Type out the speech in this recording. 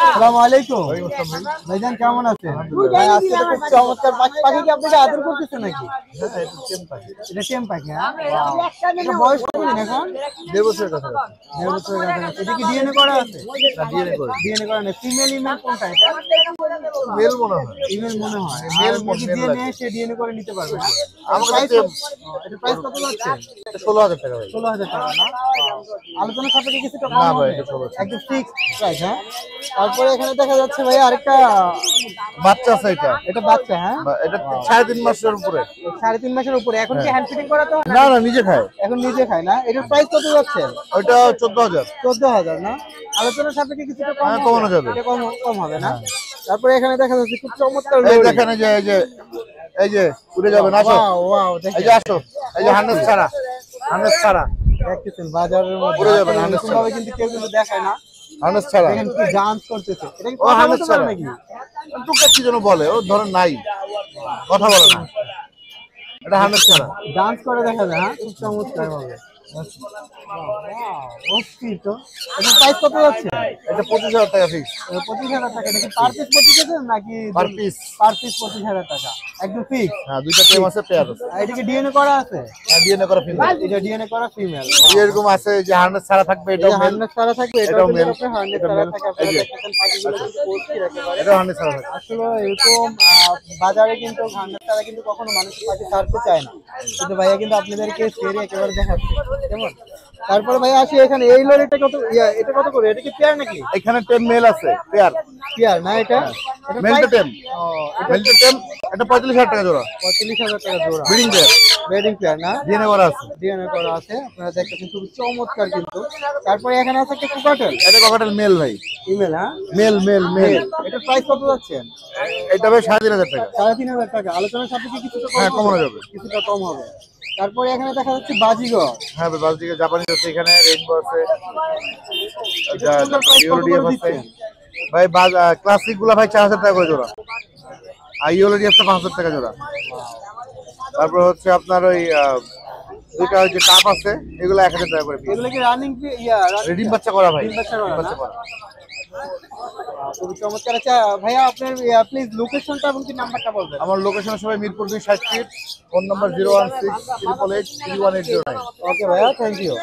আসসালামু আলাইকুম ভাইজান, কেমন আছেন? ভাই আজকে তো খুব চমৎকার পাখি কি আপনাকে আদর করতেছে নাকি? এটা টেম পাখি। হ্যাঁ, এটা বয়স কতদিন এখন? 1.5 বছরের কথা। 1.5 বছরের কাছাকাছি। এটা কি ডিএনএ করা আছে? ডিএনএ করা নেই। ফিমেল ইমেল কোনটা এটা? মেল মনে হয়। ইমেল মনে হয়। মেল যদি ডিএনএ সে ডিএনএ করে নিতে পারবে না। আমার প্রাইস কাছে এটা প্রাইস কত যাচ্ছে? 16,000 টাকা ভাই। 16,000 টাকা না? আলোচনা সাপেক্ষে কিছুটা কম না ভাই, হবে? এটা 16,000 একদম ফিক্সড প্রাইস। হ্যাঁ, তারপরে এখানে দেখা যাচ্ছে ভাই আরেকটা বাচ্চা আছে এটা। এটা বাচ্চা। হ্যাঁ, এটা 3.5 মাসের উপরে। 3.5 মাসের উপরে। এখন কি হ্যান্ড ফিডিং করা তো? না না, নিজে খায়। এখন নিজে খায় না? এটার প্রাইস কত যাচ্ছে? ওইটা 14,000। 14,000 না? আলোচনা সাপেক্ষে কিছুটা কম হ্যাঁ, কমানো যাবে। এটা কম হবে না? তারপরে এখানে দেখা যাচ্ছে খুব চমৎকার এই লরি। দেখেন, এই যে উড়ে যাবেন। আসো, ওয়াও এই যে আসো, এই যে হার্নেস ছাড়া দেখতেছেন বাজারের মধ্যে উড়ে যাবেন হার্নেস ছাড়া। ভাবে কিন্তু কেউ কিন্তু দেখায় না। হার্নেস ছাড়া। দেখেন কি ডান্স করতেছে। এটা কি ও কথা হার্নেস বলতে ছাড়া পারে নাকি? টুকটাক কি যেন বলে, ও ধরেন নাই, কথা বলে না। এটা হার্নেস ছাড়া। ডান্স করে দেখা যায়। হ্যাঁ, খুব চমৎকার ভাবে। অস্থির তো। এটা প্রাইস কত যাচ্ছে? এটা 25,000 টাকা ফিক্স। 25,000 টাকা। এটা কি পার পিস 25,000 নাকি পার পিস। পার পিস 25,000 টাকা একদম ফিক্স? হ্যাঁ, দুইটা টেম আছে, পেয়ার আছে। এটা কি ডিএনএ করা আছে? হ্যাঁ, ডিএনএ করা ফিমেল। এটা ডিএনএ করা ফিমেল। এরকম আছে যে হার্নেস ছাড়া থাকবে, এটা এটাও মেল। হার্নেস ছাড়া থাকবে, এটাও এটাও মেল। মেল। হার্নেস এটা ছাড়া মেল। থাকে। এই আপনারা যে দেখতেছেন পাখিগুলো কিন্তু পোস্টই একেবারে। এটাও হার্নেস ছাড়া থাকবে। আসলে এরকম বাজারে কিন্তু হার্নেস ছাড়া কিন্তু কখনো মানুষ পাখি ছাড়তে চায় না, কিন্তু ভাইয়া কিন্তু আপনাদেরকে ছেড়ে একেবারে দেখাচ্ছে কেমন। তারপরে ভাইয়া আসি এখানে এই লরিটা কত, এটা কত করে? এটা কি পেয়ার নাকি? এখানে টেম মেল আছে, পেয়ার। পেয়ার না এটা? মেল টু টেম। মেল টু টেম। এটা 45,000 টাকা জোড়া। 45,000 টাকা জোড়া। Breeding pair. ব্রিডিং পেয়ার না? ডিএনএ করা আছে। ডিএনএ করা আছে। আপনারা দেখতেছেন খুব চমৎকার কিন্তু। তারপরে এখানে আছে একটা কুকাটেল। এটা ককাটেল মেল ভাই। ইমেল। হ্যাঁ, মেল। এটা প্রাইস কত যাচ্ছে? এটা ভাই 3,500 টাকা। 3,500 টাকা। আলোচনার সাপেক্ষে কিছুটা কম হ্যাঁ, হবে? কমানো যাবে। কিছুটা কম হবে। তারপরে এখানে দেখা যাচ্ছে বাজিগর। হ্যাঁ ভাই, বালতিকে জাপানি আছে, এখানে রেইনবো আছে, এটা সুন্দর প্রাইস কত করে আছে দিচ্ছেন? ভাই। ক্লাসিক গুলা ভাই 4,000 টাকা করে জোড়া। আর ইউরোডি আছে 5,000 টাকা জোড়া। তারপর হচ্ছে আপনার ওই দুইটা যে কাপ আছে, এগুলো 1,000 টাকা করে। এগুলো কি রানিং ডিম বাচ্চা করা ভাই। ডিম বাচ্চা করা ডিম বাচ্চা না? করা। খুবই চমৎকার। আচ্ছা ভাইয়া, আপনার প্লিজ লোকেশনটা এবং কি নাম্বারটা বলবেন। আমার লোকেশন সবাই মিরপুর 260 ফিট, ফোন নাম্বার 016 888 3189। ওকে ভাইয়া, থ্যাংক ইউ।